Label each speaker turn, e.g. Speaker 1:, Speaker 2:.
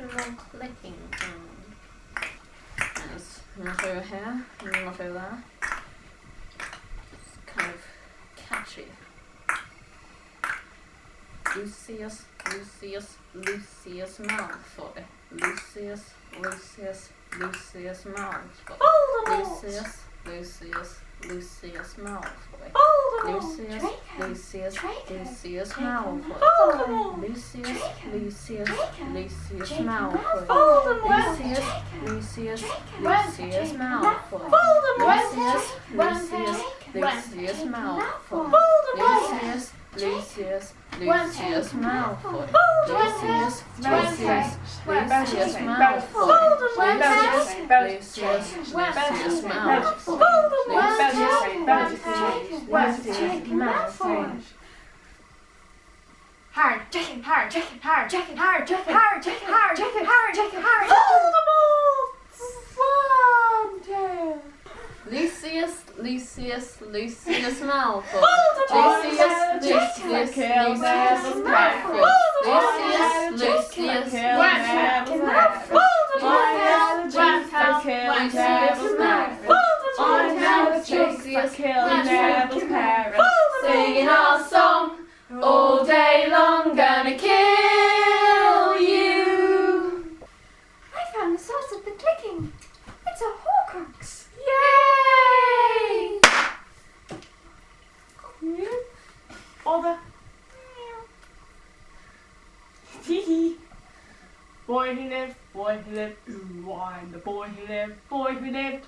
Speaker 1: little clicking sound. Nice. I'm going to show you here, and I'm going to show you there. It's kind of catchy. Lucius, Lucius, Lucius Malfoy. Lucius, Lucius, Lucius Malfoy. Lucius, Lucius, Lucius Malfoy. Lucius, Lucius, Lucius Malfoy. Lucius, Lucius, Lucius Malfoy. Lucius, Lucius, Lucius Malfoy. Lucius, Lucius, Lucius Malfoy. Lucius, Lucius, Lucius Malfoy. Lucius, Lucius, Lucius Malfoy. Lucius, Lucius, Lucius Malfoy. Lucius, Malfoy.
Speaker 2: Hard, checking, hard, checking, hard, checking, hard, checking, hard, checking, hard, checking, hard, checking, hard. Voldemort!
Speaker 1: Lucius, Lucius, Lucius Malfoy. Lucius, Lucius, Lucius Malfoy. Lucius, Lucius, Lucius Malfoy. Singing our song all day long, gonna kill you.
Speaker 2: I found the source of the clicking. It's a Horcrux.
Speaker 1: Yay!
Speaker 3: All the hee boy who lived, ooh, I'm the boy who lived,